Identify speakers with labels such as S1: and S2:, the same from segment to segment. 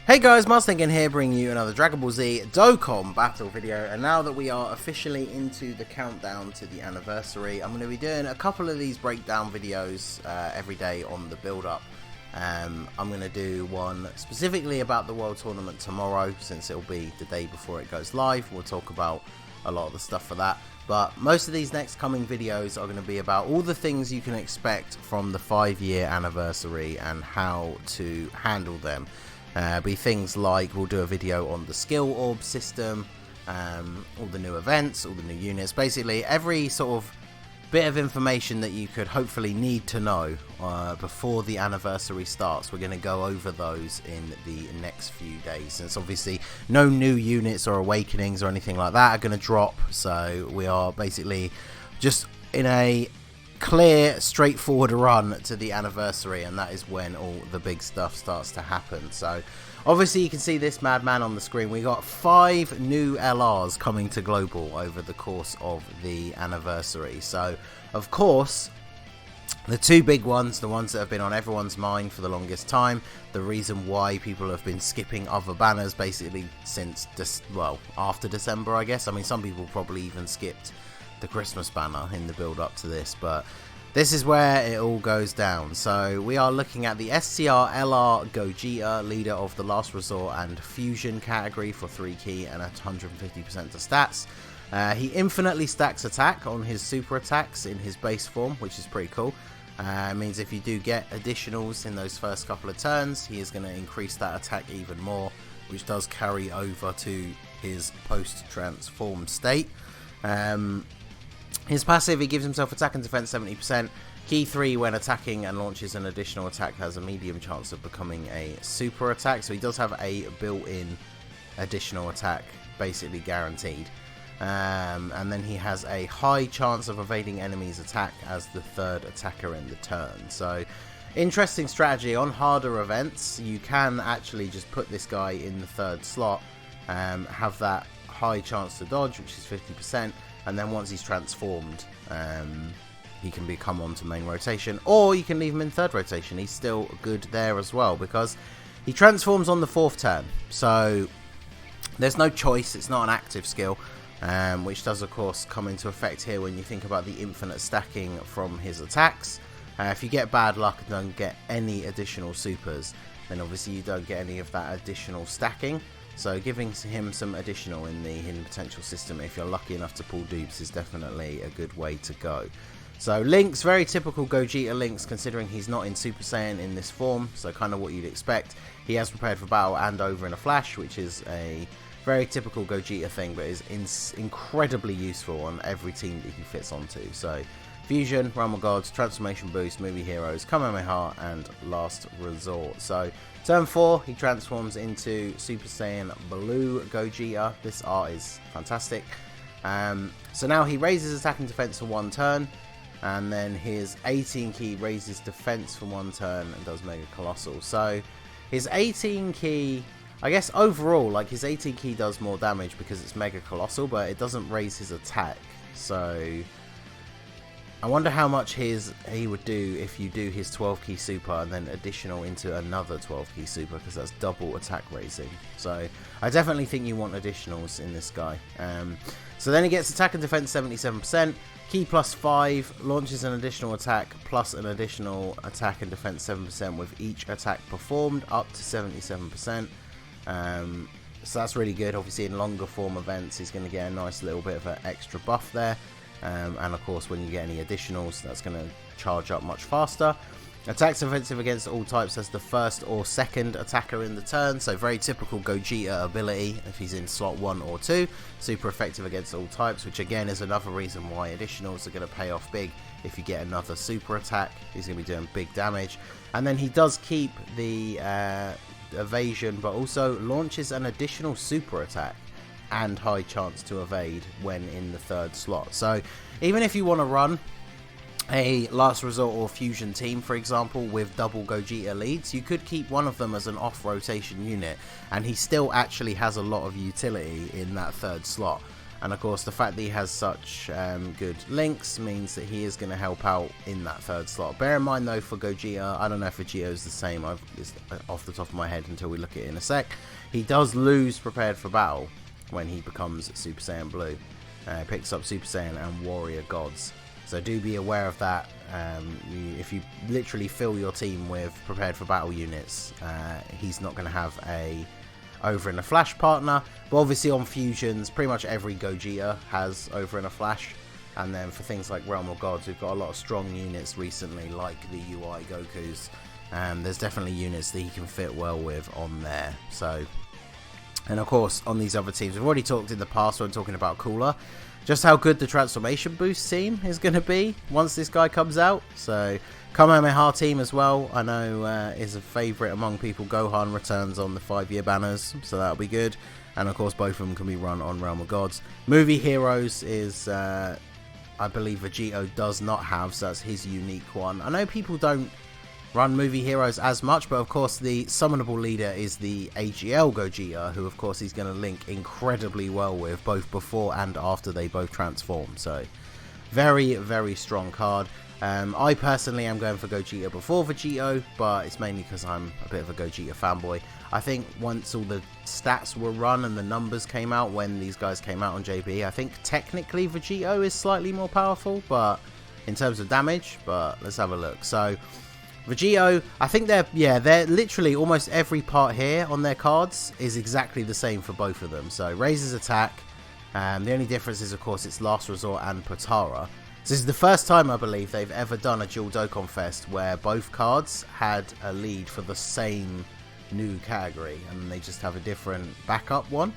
S1: Hey guys, Mustang here bringing you another Dragon Ball Z Dokkan battle video, and now that we are officially into the countdown to the anniversary, I'm going to be doing a couple of these breakdown videos every day on the build-up. I'm going to do one specifically about the World Tournament tomorrow, since it'll be the day before it goes live. We'll talk about a lot of the stuff for that, but most of these next coming videos are going to be about all the things you can expect from the 5-year anniversary and how to handle them. Be things like we'll do a video on the skill orb system, all the new events, all the new units, basically every sort of bit of information that you could hopefully need to know before the anniversary starts. We're going to go over those in the next few days, since obviously no new units or awakenings or anything like that are going to drop, so we are basically just in a clear, straightforward run to the anniversary, and that is when all the big stuff starts to happen. So obviously you can see this madman on the screen. We got 5 new LRs coming to global over the course of the anniversary. So of course the 2 big ones, the ones that have been on everyone's mind for the longest time, the reason why people have been skipping other banners basically since after December, I guess. I mean, some people probably even skipped the Christmas banner in the build up to this, but this is where it all goes down. So we are looking at the SCR LR GOGETA, leader of the last resort and fusion category for 3 key and at 150% to stats. He infinitely stacks attack on his super attacks in his base form, which is pretty cool. It means if you do get additionals in those first couple of turns, he is going to increase that attack even more, which does carry over to his post transformed state. His passive, he gives himself attack and defense 70%. Key 3, when attacking and launches an additional attack, has a medium chance of becoming a super attack. So he does have a built-in additional attack, basically guaranteed. And then he has a high chance of evading enemies' attack as the 3rd attacker in the turn. So interesting strategy. On harder events, you can actually just put this guy in the 3rd slot, have that high chance to dodge, which is 50%. And then once he's transformed, he can come onto main rotation, or you can leave him in 3rd rotation. He's still good there as well, because he transforms on the 4th turn. So there's no choice, it's not an active skill, which does of course come into effect here when you think about the infinite stacking from his attacks. If you get bad luck and don't get any additional supers, then obviously you don't get any of that additional stacking. So giving him some additional in the hidden potential system, if you're lucky enough to pull dupes, is definitely a good way to go. So links, very typical Gogeta links, considering he's not in Super Saiyan in this form, so kind of what you'd expect. He has prepared for battle and over in a flash, which is a very typical Gogeta thing, but is incredibly useful on every team that he fits onto. So Fusion, Realm of Gods, Transformation Boost, Movie Heroes, Kamehameha, and Last Resort. So turn 4, he transforms into Super Saiyan Blue Gogeta. This art is fantastic. So now he raises attack and defense for 1 turn, and then his 18 key raises defense for 1 turn and does Mega Colossal. So his 18 key, I guess overall, like his 18 key does more damage because it's Mega Colossal, but it doesn't raise his attack. So I wonder how much he would do if you do his 12 key super and then additional into another 12 key super, because that's double attack raising. So I definitely think you want additionals in this guy. So then he gets attack and defense 77%, key +5, launches an additional attack plus an additional attack and defense 7% with each attack performed, up to 77%. So that's really good. Obviously in longer form events he's going to get a nice little bit of an extra buff there. And of course when you get any additionals, that's going to charge up much faster. Attacks offensive against all types as the 1st or 2nd attacker in the turn, so very typical Gogeta ability if he's in slot 1 or 2. Super effective against all types, which again is another reason why additionals are going to pay off big. If you get another super attack, he's going to be doing big damage. And then he does keep the evasion, but also launches an additional super attack and high chance to evade when in the 3rd slot. So even if you want to run a last resort or fusion team, for example, with double Gogeta leads, you could keep one of them as an off rotation unit, and he still actually has a lot of utility in that 3rd slot. And of course, the fact that he has such good links means that he is going to help out in that third slot. Bear in mind though, for Gogeta, I don't know if Vegito is the same. It's off the top of my head until we look at it in a sec. He does lose Prepared for Battle when he becomes Super Saiyan Blue. Picks up Super Saiyan and Warrior Gods. So do be aware of that. If you literally fill your team with Prepared for Battle units, he's not going to have a Over in a Flash partner. But obviously on fusions, pretty much every Gogeta has Over in a Flash. And then for things like Realm of Gods, we've got a lot of strong units recently, like the UI Gokus. There's definitely units that he can fit well with on there. So, and of course on these other teams, we've already talked in the past when talking about Cooler, just how good the transformation boost team is going to be once this guy comes out. So Kamehameha team as well, I know is a favourite among people. Gohan returns on the 5-year banners, so that'll be good. And of course both of them can be run on Realm of Gods. Movie Heroes is, I believe Vegito does not have, so that's his unique one. I know people don't run Movie Heroes as much, but of course the summonable leader is the AGL Gogeta, who of course he's going to link incredibly well with both before and after they both transform. So very, very strong card. I personally am going for Gogeta before Vegito, but it's mainly because I'm a bit of a Gogeta fanboy. I think once all the stats were run and the numbers came out when these guys came out on JB, I think technically Vegito is slightly more powerful, but in terms of damage. But let's have a look. So Vegito, I think they're literally almost every part here on their cards is exactly the same for both of them. So raises attack, the only difference is of course it's Last Resort and Potara. So this is the first time I believe they've ever done a dual Dokkan Fest where both cards had a lead for the same new category and they just have a different backup one.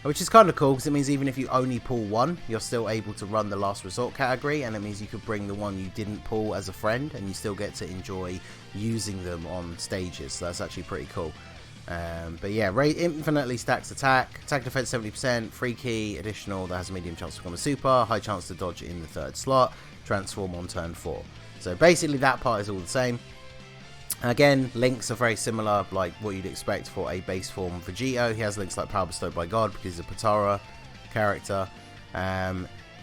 S1: Which is kind of cool because it means even if you only pull one, you're still able to run the Last Resort category, and it means you could bring the one you didn't pull as a friend and you still get to enjoy using them on stages. So that's actually pretty cool. But yeah, infinitely stacks attack defense 70%, free key, additional that has a medium chance to become a super, high chance to dodge in the third slot, transform on turn 4. So basically that part is all the same. Again, links are very similar, like what you'd expect for a base form Vegito. He has links like Power Bestowed by God because he's a Potara character.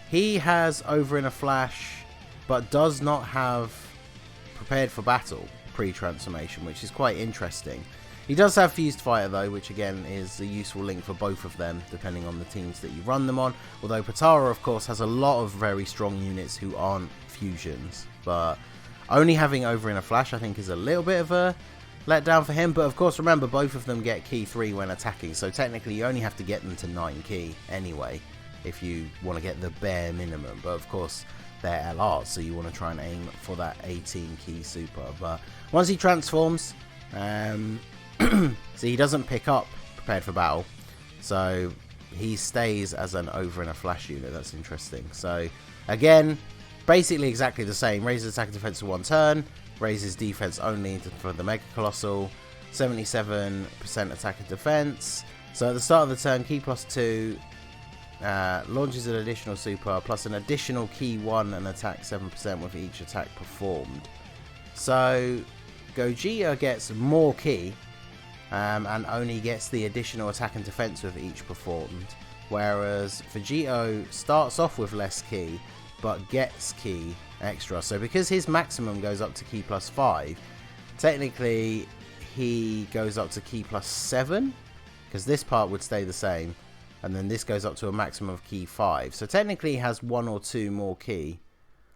S1: He has Over in a Flash, but does not have Prepared for Battle pre-transformation, which is quite interesting. He does have Fused Fighter though, which again is a useful link for both of them, depending on the teams that you run them on. Although Potara, of course, has a lot of very strong units who aren't fusions, but only having Over in a Flash, I think, is a little bit of a letdown for him. But of course, remember, both of them get Key 3 when attacking. So technically, you only have to get them to 9 Key anyway, if you want to get the bare minimum. But of course, they're LRs, so you want to try and aim for that 18 Key super. But once he transforms, so he doesn't pick up Prepared for Battle. So he stays as an Over in a Flash unit. That's interesting. So again, basically exactly the same. Raises attack and defense for 1 turn. Raises defense only for the Mega Colossal. 77% attack and defense. So at the start of the turn, key +2. Launches an additional super plus an additional key 1 and attack 7% with each attack performed. So Gogeta gets more key and only gets the additional attack and defense with each performed. Whereas Vegito starts off with less key but gets key extra. So because his maximum goes up to key +5, technically he goes up to key +7, because this part would stay the same, and then this goes up to a maximum of key 5. So technically he has 1 or 2 more key.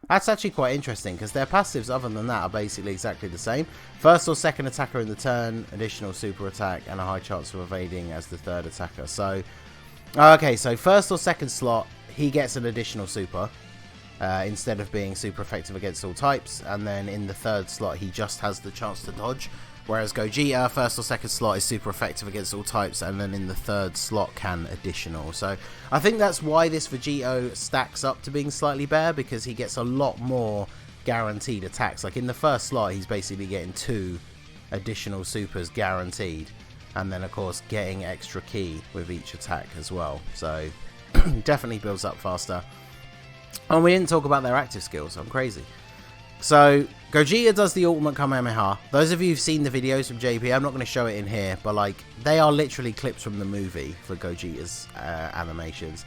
S1: That's actually quite interesting, because their passives other than that are basically exactly the same. First or second attacker in the turn, additional super attack, and a high chance of evading as the third attacker. So, okay, so first or second slot, he gets an additional super. Instead of being super effective against all types, and then in the third slot he just has the chance to dodge, whereas Gogeta first or second slot is super effective against all types, and then in the third slot can additional. So I think that's why this Vegito stacks up to being slightly better, because he gets a lot more guaranteed attacks. Like in the first slot he's basically getting 2 additional supers guaranteed, and then of course getting extra key with each attack as well. So definitely builds up faster. And we didn't talk about their active skills. I'm crazy. So Gogeta does the ultimate Kamehameha. Those of you who've seen the videos from JP, I'm not going to show it in here, but like they are literally clips from the movie for Gogeta's animations.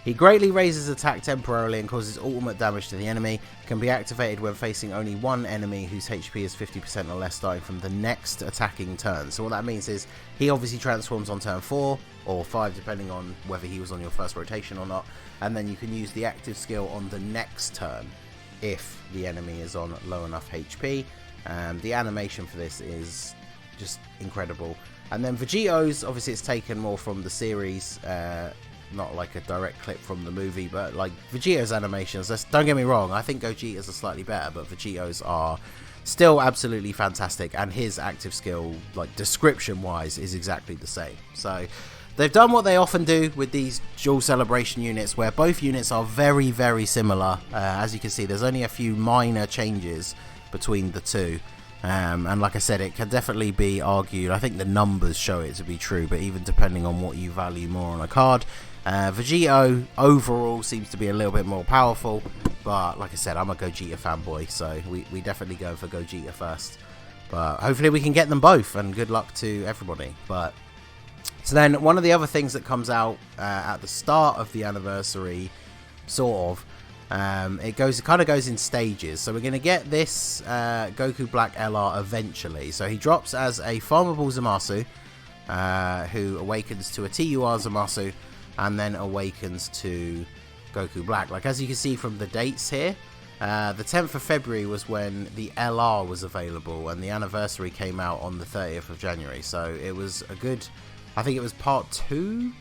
S1: He greatly raises attack temporarily and causes ultimate damage to the enemy. Can be activated when facing only one enemy whose HP is 50% or less starting from the next attacking turn. So what that means is he obviously transforms on turn 4 or 5 depending on whether he was on your first rotation or not. And then you can use the active skill on the next turn if the enemy is on low enough HP. The animation for this is just incredible. And then Vegito's, obviously it's taken more from the series, not like a direct clip from the movie, but like Vegito's animations, don't get me wrong, I think Gogeta's are slightly better, but Vegito's are still absolutely fantastic, and his active skill, like description wise, is exactly the same. So they've done what they often do with these dual celebration units, where both units are very, very similar. As you can see, there's only a few minor changes between the two. And like I said, it can definitely be argued. I think the numbers show it to be true, but even depending on what you value more on a card, Vegito overall seems to be a little bit more powerful. But like I said, I'm a Gogeta fanboy, so we definitely go for Gogeta first. But hopefully we can get them both, and good luck to everybody. But so then one of the other things that comes out at the start of the anniversary, sort of, it kind of goes in stages. So we're going to get this Goku Black Lr eventually. So he drops as a farmable Zamasu, who awakens to a TUR Zamasu, and then awakens to Goku Black. Like as you can see from the dates here, the 10th of February was when the LR was available, and the anniversary came out on the 30th of January. So it was a good, I think it was part 2.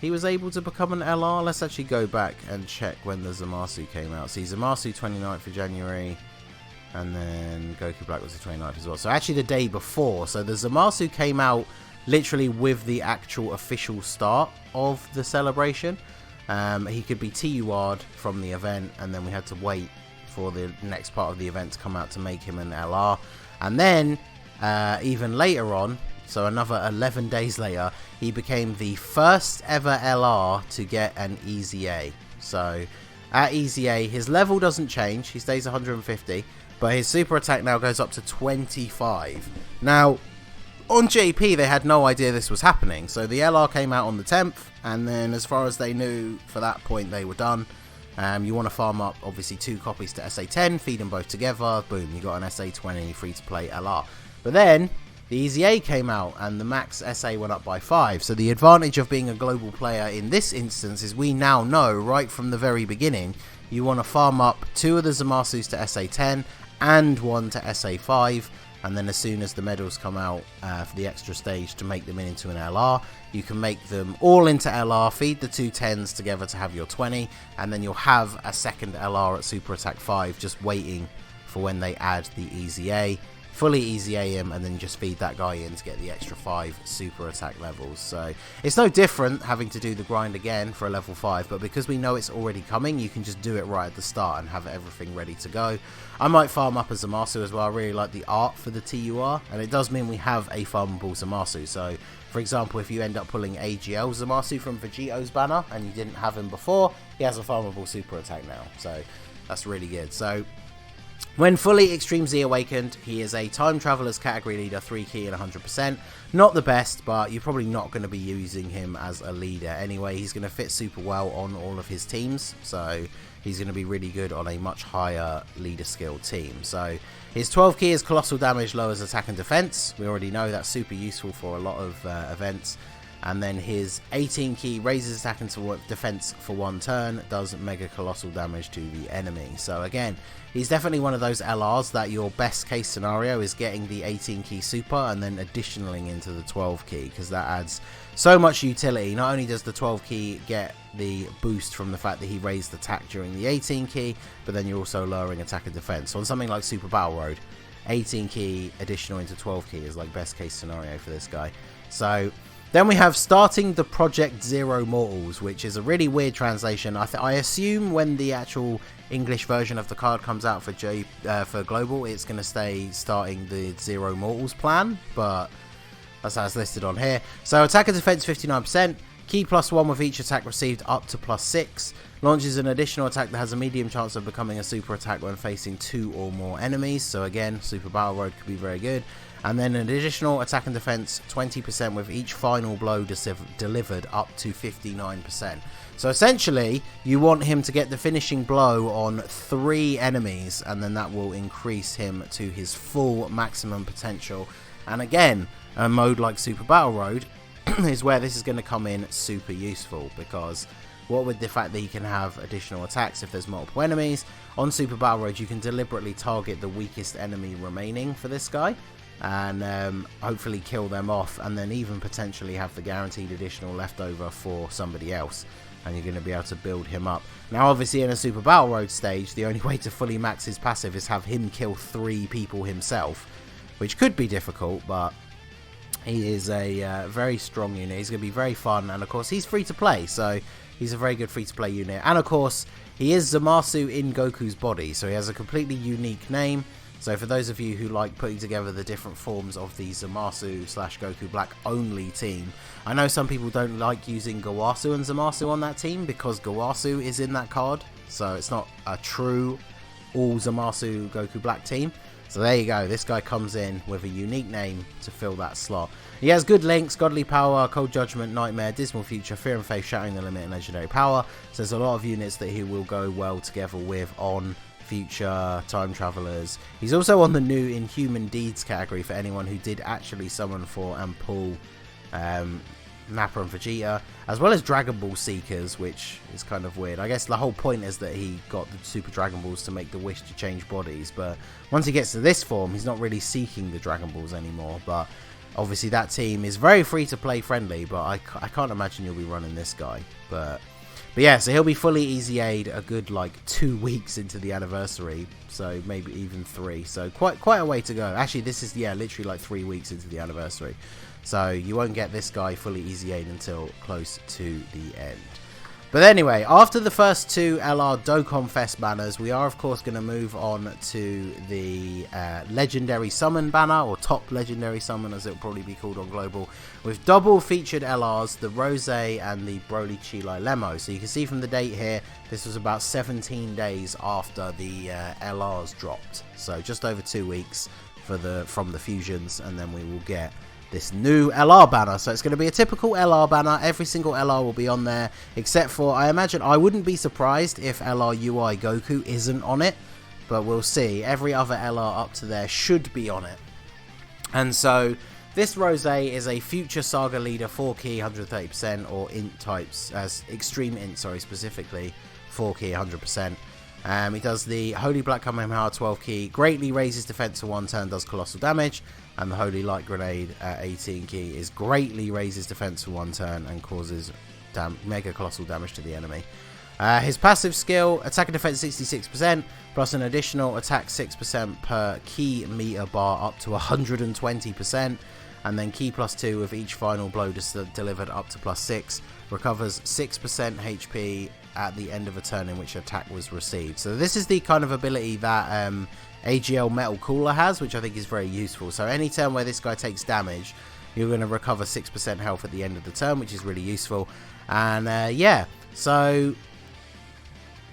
S1: He was able to become an LR. Let's actually go back and check when the Zamasu came out. See, Zamasu 29th of January, and then Goku Black was the 29th as well. So actually the day before. So the Zamasu came out literally with the actual official start of the celebration. He could be TUR'd from the event, and then we had to wait for the next part of the event to come out to make him an LR. And then even later on, so another 11 days later, he became the first ever LR to get an EZA. So at EZA, his level doesn't change. He stays 150, but his super attack now goes up to 25. Now, on JP, they had no idea this was happening. So the LR came out on the 10th, and then as far as they knew, for that point, they were done. You want to farm up, obviously, 2 copies to SA10, feed them both together. Boom, you got an SA20 free-to-play LR. But then the EZA came out and the max SA went up by 5. So the advantage of being a global player in this instance is we now know right from the very beginning you want to farm up 2 of the Zamasus to SA10 and 1 to SA5. And then as soon as the medals come out for the extra stage to make them into an LR, you can make them all into LR, feed the 2 10s together to have your 20, and then you'll have a second LR at Super Attack 5 just waiting for when they add the EZA. Fully EZA him, and then just feed that guy in to get the extra 5 super attack levels. So it's no different having to do the grind again for a level 5, but because we know it's already coming, you can just do it right at the start and have everything ready to go. I might farm up a Zamasu as well. I really like the art for the TUR, and it does mean we have a farmable Zamasu. So for example, if you end up pulling AGL Zamasu from Vegito's banner and you didn't have him before, he has a farmable super attack now. So that's really good. So when fully Extreme Z awakened, he is a Time Traveler's category leader, 3 key and 100%. Not the best, but you're probably not going to be using him as a leader anyway. He's going to fit super well on all of his teams, so he's going to be really good on a much higher leader skill team. So his 12 key is Colossal Damage, lowers attack and defense. We already know that's super useful for a lot of events. And then his 18 key raises attack and defense for 1 turn, does mega colossal damage to the enemy. So again, he's definitely one of those LRs that your best case scenario is getting the 18 key super and then additionaling into the 12 key, because that adds so much utility. Not only does the 12 key get the boost from the fact that he raised attack during the 18 key, but then you're also lowering attack and defense. So on something like Super Battle Road, 18 key additional into 12 key is like best case scenario for this guy. So then we have starting the Project Zero Mortals, which is a really weird translation. I assume when the actual English version of the card comes out for Global, it's going to stay starting the Zero Mortals plan, but that's how it's listed on here. So attack and defense 59%, key +1 with each attack received up to +6, launches an additional attack that has a medium chance of becoming a super attack when facing 2 or more enemies. So again, Super Battle Road could be very good. and then an additional attack and defense 20% with each final blow delivered up to 59%. So essentially, you want him to get the finishing blow on 3 enemies, and then that will increase him to his full maximum potential. And again, a mode like Super Battle Road is where this is going to come in super useful, because what with the fact that you can have additional attacks if there's multiple enemies, on Super Battle Road you can deliberately target the weakest enemy remaining for this guy, and hopefully kill them off, and then even potentially have the guaranteed additional leftover for somebody else, and you're going to be able to build him up. Now obviously in a Super Battle Road stage, the only way to fully max his passive is have him kill 3 people himself, which could be difficult, but he is a very strong unit. He's going to be very fun, and of course he's free to play, so he's a very good free to play unit. And of course he is Zamasu in Goku's body, so he has a completely unique name. So for those of you who like putting together the different forms of the Zamasu / Goku Black only team, I know some people don't like using Gowasu and Zamasu on that team because Gowasu is in that card, so it's not a true all Zamasu Goku Black team. So there you go, this guy comes in with a unique name to fill that slot. He has good links: Godly Power, Cold Judgment, Nightmare, Dismal Future, Fear and Faith, Shattering the Limit, and Legendary Power. So there's a lot of units that he will go well together with on Future, Time Travelers. He's also on the new Inhuman Deeds category for anyone who did actually summon for and pull Nappa and Vegeta, as well as Dragon Ball Seekers, which is kind of weird. I guess the whole point is that he got the Super Dragon Balls to make the wish to change bodies, but once he gets to this form, he's not really seeking the Dragon Balls anymore. But obviously that team is very free to play friendly, but I can't imagine you'll be running this guy. But yeah, so he'll be fully Easy Aid a good like 2 weeks into the anniversary, so maybe even 3. So quite a way to go. Actually, this is, yeah, literally like 3 weeks into the anniversary. So you won't get this guy fully Easy Aid until close to the end. But anyway, after the first 2 LR Dokkan Fest banners, we are of course going to move on to the Legendary Summon banner, or Top Legendary Summon as it will probably be called on Global, with double featured LRs, the Rose and the Broly Chilai Lemo. So you can see from the date here, this was about 17 days after the LRs dropped. So just over 2 weeks from the fusions, and then we will get this new LR banner. So it's going to be a typical LR banner. Every single LR will be on there, except for, I imagine, I wouldn't be surprised if LR UI Goku isn't on it, but we'll see. Every other LR up to there should be on it. And so this Rose is a Future Saga Leader 4 key 130%, or int types, as extreme int, sorry, specifically 4 key 100%. He does the Holy Black Kamehameha 12 key, greatly raises defense for 1 turn, does colossal damage, and the Holy Light Grenade at 18 key is greatly raises defense for 1 turn and causes mega colossal damage to the enemy. His passive skill, attack and defense 66%, plus an additional attack 6% per key meter bar up to 120%, and then key +2 with each final blow delivered up to +6, recovers 6% HP at the end of a turn in which attack was received. So this is the kind of ability that AGL Metal Cooler has, which I think is very useful. So any turn where this guy takes damage, you're going to recover 6% health at the end of the turn, which is really useful. And yeah, so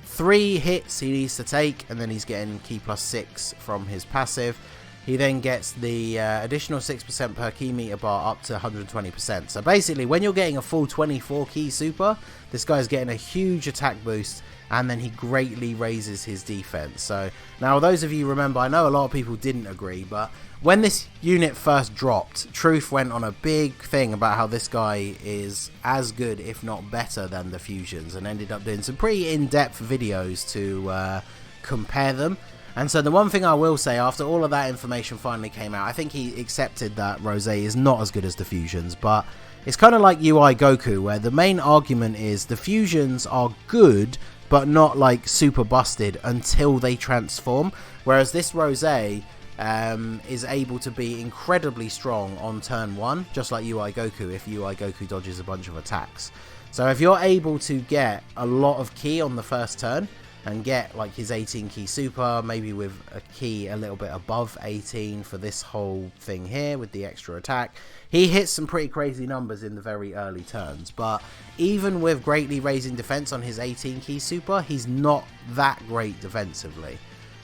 S1: 3 hits he needs to take, and then he's getting key +6 from his passive. He then gets the additional 6% per key meter bar up to 120%. So basically, when you're getting a full 24 key super, this guy's getting a huge attack boost, and then he greatly raises his defense. So now, those of you remember, I know a lot of people didn't agree, but when this unit first dropped, Truth went on a big thing about how this guy is as good, if not better, than the fusions, and ended up doing some pretty in-depth videos to compare them. And so the one thing I will say, after all of that information finally came out, I think he accepted that Rose is not as good as the fusions, but it's kind of like UI Goku, where the main argument is the fusions are good, but not like super busted until they transform, whereas this Rose is able to be incredibly strong on turn 1, just like UI Goku, if UI Goku dodges a bunch of attacks. So if you're able to get a lot of key on the first turn, and get like his 18 key super, maybe with a key a little bit above 18 for this whole thing here with the extra attack, he hits some pretty crazy numbers in the very early turns. But even with greatly raising defense on his 18 key super, he's not that great defensively.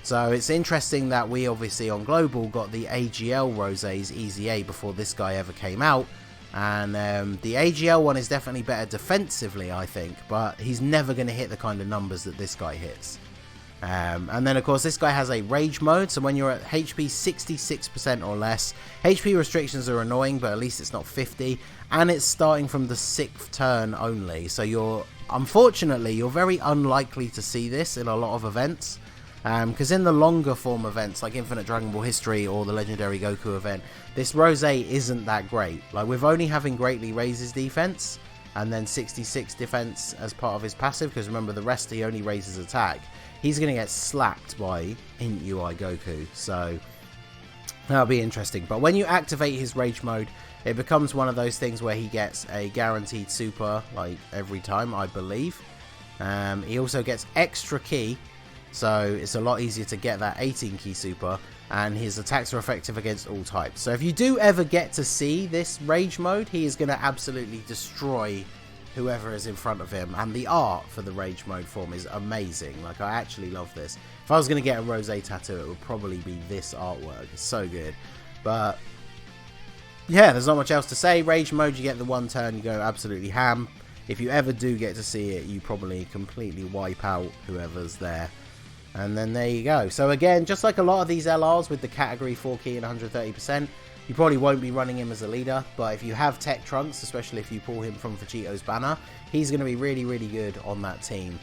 S1: So it's interesting that we obviously on Global got the AGL Rosé's Easy A before this guy ever came out. And the AGL one is definitely better defensively, I think, but he's never going to hit the kind of numbers that this guy hits. And then, of course, this guy has a Rage mode, so when you're at HP 66% or less, HP restrictions are annoying, but at least it's not 50, and it's starting from the 6th turn only, so unfortunately, you're very unlikely to see this in a lot of events. Because in the longer form events like Infinite Dragon Ball History or the Legendary Goku event, this Rosé isn't that great. Like, with only having greatly raises defense and then 66 defense as part of his passive, because remember the rest he only raises attack, he's going to get slapped by Int UI Goku, so that'll be interesting. But when you activate his Rage mode, it becomes one of those things where he gets a guaranteed super like every time, I believe. He also gets extra ki, so it's a lot easier to get that 18 key super, and his attacks are effective against all types. So if you do ever get to see this Rage mode, he is going to absolutely destroy whoever is in front of him, and the art for the Rage mode form is amazing. Like, I actually love this. If I was going to get a Rosé tattoo, it would probably be this artwork. It's so good. But yeah, there's not much else to say. Rage mode, you get the one turn, you go absolutely ham. If you ever do get to see it, you probably completely wipe out whoever's there. And then there you go. So again, just like a lot of these LRs with the category 4 key and 130%, you probably won't be running him as a leader, but if you have Tech Trunks, especially if you pull him from Vegito's banner, he's going to be really, really good on that team,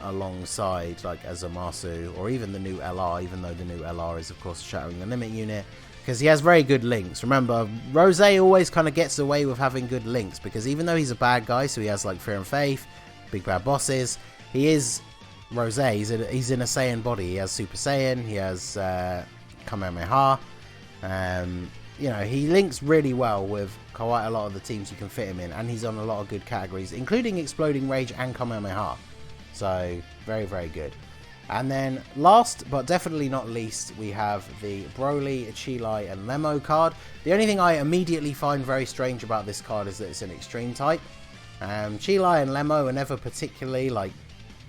S1: alongside like a Zamasu or even the new LR, even though the new LR is of course Shattering the Limit unit, because he has very good links. Remember, Rosé always kind of gets away with having good links, because even though he's a bad guy, so he has like Fear and Faith, Big Bad Bosses, he is Rosé, he's in a Saiyan body. He has Super Saiyan, he has Kamehameha. You know, he links really well with quite a lot of the teams you can fit him in, and he's on a lot of good categories, including Exploding Rage and Kamehameha. So, very, very good. And then, last but definitely not least, we have the Broly, Chilai, and Lemo card. The only thing I immediately find very strange about this card is that it's an extreme type. Chilai and Lemo are never particularly, like,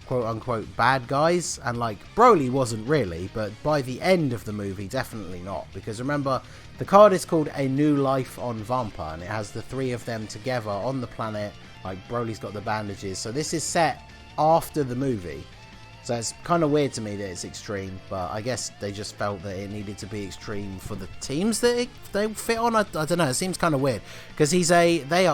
S1: quote-unquote bad guys, and like Broly wasn't really, but by the end of the movie definitely not, because remember the card is called A New Life on Vampa, and it has the three of them together on the planet. Like, Broly's got the bandages, so this is set after the movie, so it's kind of weird to me that it's extreme, but I guess they just felt that it needed to be extreme for the teams that they fit on. I don't know, it seems kind of weird, because they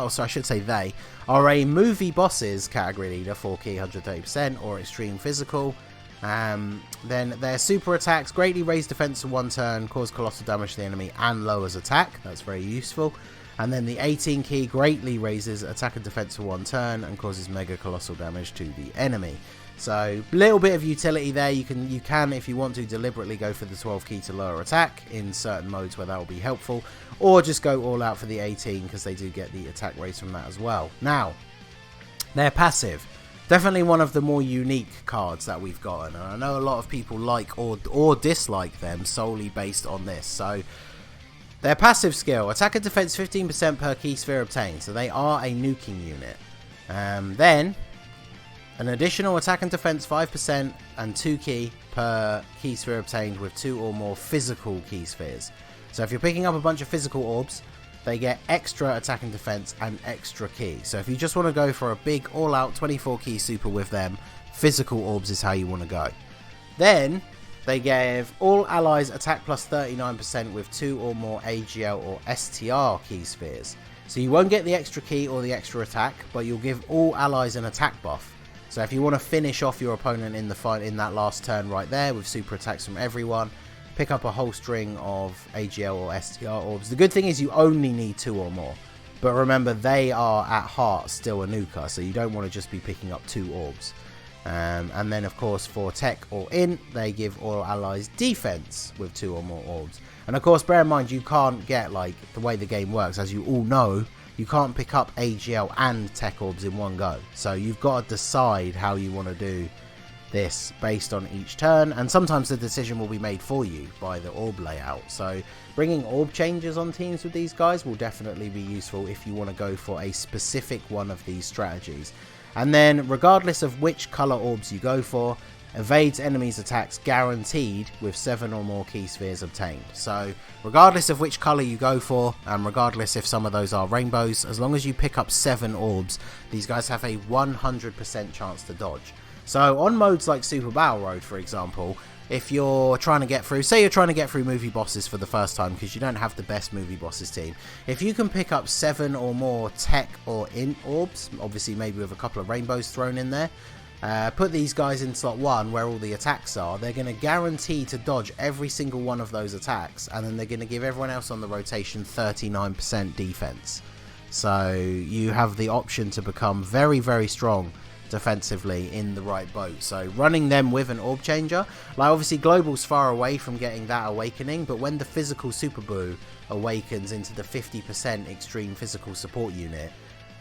S1: are a movie bosses category leader, 4 key, 130%, or extreme physical. Then their super attacks greatly raise defense for one turn, cause colossal damage to the enemy, and lowers attack. That's very useful. And then the 18 key greatly raises attack and defense for one turn, and causes mega colossal damage to the enemy. So, a little bit of utility there. You can, if you want to, deliberately go for the 12 key to lower attack in certain modes where that will be helpful, or just go all out for the 18, because they do get the attack raise from that as well. Now, their passive, definitely one of the more unique cards that we've gotten, and I know a lot of people like or dislike them solely based on this. So, their passive skill, attack and defense 15% per key sphere obtained, so they are a nuking unit. Then, an additional attack and defense 5% and 2 key per key sphere obtained with 2 or more physical key spheres. So if you're picking up a bunch of physical orbs, they get extra attack and defense and extra key. So if you just want to go for a big all-out 24 key super with them, physical orbs is how you want to go. Then they give all allies attack plus 39% with 2 or more AGL or STR key spheres. So you won't get the extra key or the extra attack, but you'll give all allies an attack buff. So if you want to finish off your opponent in the fight in that last turn right there with super attacks from everyone, pick up a whole string of AGL or STR orbs. The good thing is you only need 2 or more. But remember, they are at heart still a nuker, so you don't want to just be picking up 2 orbs. And then of course for tech or int, they give all allies defense with 2 or more orbs. And of course, bear in mind, you can't get, like, the way the game works, as you all know, you can't pick up AGL and tech orbs in one go. So you've got to decide how you want to do this based on each turn, and sometimes the decision will be made for you by the orb layout. So bringing orb changes on teams with these guys will definitely be useful if you want to go for a specific one of these strategies. And then regardless of which color orbs you go for, evades enemies' attacks guaranteed with 7 or more key spheres obtained. So regardless of which colour you go for, and regardless if some of those are rainbows, as long as you pick up 7 orbs, these guys have a 100% chance to dodge. So on modes like Super Battle Road, for example, if you're trying to get through, say you're trying to get through movie bosses for the first time because you don't have the best movie bosses team, if you can pick up 7 or more tech or int orbs, obviously maybe with a couple of rainbows thrown in there, put these guys in slot 1 where all the attacks are, they're going to guarantee to dodge every single one of those attacks, and then they're going to give everyone else on the rotation 39% defense. So you have the option to become very, very strong defensively in the right boat. So running them with an orb changer, like obviously Global's far away from getting that awakening, but when the physical Super Boo awakens into the 50% extreme physical support unit,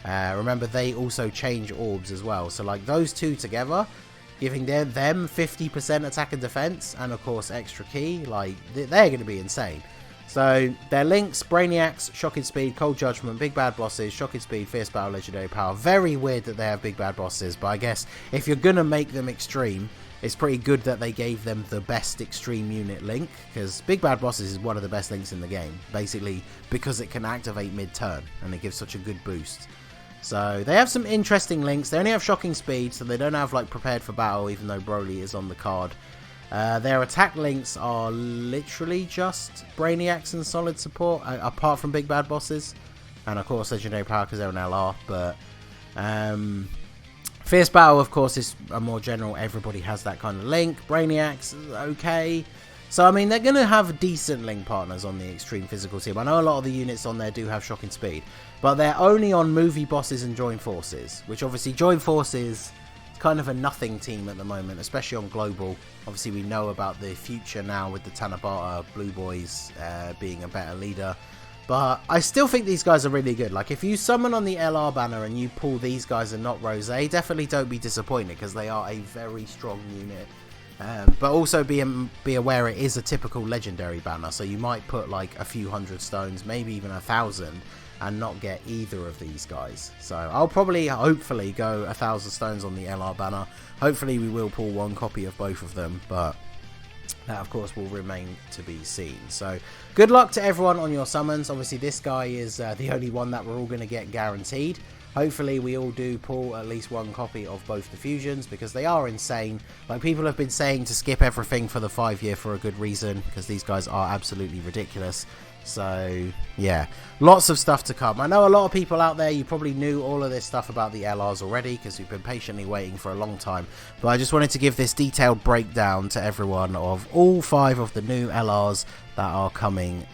S1: remember they also change orbs as well, so like those two together giving them 50% attack and defense and of course extra key, like they're going to be insane. So their links: Brainiacs, Shocking Speed, Cold Judgment, Big Bad Bosses, Shocking Speed, Fierce Battle, Legendary Power. Very weird that they have Big Bad Bosses, but I guess if you're going to make them extreme, it's pretty good that they gave them the best extreme unit link, because Big Bad Bosses is one of the best links in the game, basically because it can activate mid-turn and it gives such a good boost. So they have some interesting links. They only have Shocking Speed, so they don't have like Prepared for Battle, even though Broly is on the card. Their attack links are literally just Brainiacs and Solid Support, apart from Big Bad Bosses, and of course Legendary Power because they're an LR. But Fierce Battle, of course, is a more general, everybody has that kind of link. Brainiacs, okay. So I mean, they're going to have decent link partners on the extreme physical team. I know a lot of the units on there do have Shocking Speed, but they're only on movie bosses and Join Forces, which obviously Join Forces kind of a nothing team at the moment, especially on Global. Obviously we know about the future now with the Tanabata Blue Boys being a better leader, but I still think these guys are really good. Like if you summon on the LR banner and you pull these guys and not Rose, definitely don't be disappointed because they are a very strong unit. But also be aware it is a typical legendary banner, so you might put like a few hundred stones, maybe even 1,000, and not get either of these guys. So I'll probably, hopefully, go 1,000 stones on the LR banner. Hopefully we will pull one copy of both of them, but that of course will remain to be seen. So good luck to everyone on your summons. Obviously this guy is the only one that we're all going to get guaranteed. Hopefully we all do pull at least one copy of both the fusions, because they are insane. Like people have been saying to skip everything for the 5-year for a good reason, because these guys are absolutely ridiculous. So yeah, lots of stuff to come. I know a lot of people out there, you probably knew all of this stuff about the LRs already because we've been patiently waiting for a long time, but I just wanted to give this detailed breakdown to everyone of all 5 of the new LRs that are coming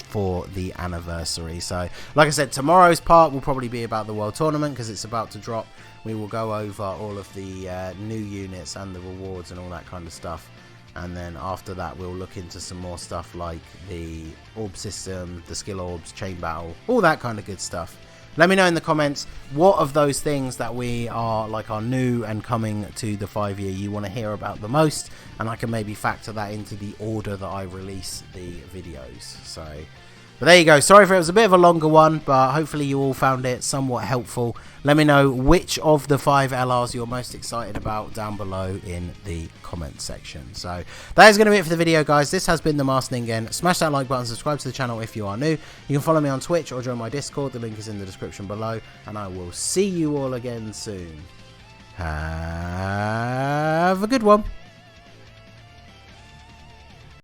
S1: for the anniversary. So like I said, tomorrow's part will probably be about the World Tournament because it's about to drop. We will go over all of the new units and the rewards and all that kind of stuff, and then after that we'll look into some more stuff like the orb system, the skill orbs, chain battle, all that kind of good stuff. Let me know in the comments what of those things that we are like are new and coming to the 5-year you want to hear about the most, and I can maybe factor that into the order that I release the videos. So but there you go. Sorry if it was a bit of a longer one, but hopefully you all found it somewhat helpful. Let me know which of the 5 LRs you're most excited about down below in the comment section. So that is going to be it for the video, guys. This has been the Masked Ningen. Smash that like button, subscribe to the channel if you are new. You can follow me on Twitch or join my Discord. The link is in the description below, and I will see you all again soon. Have a good one.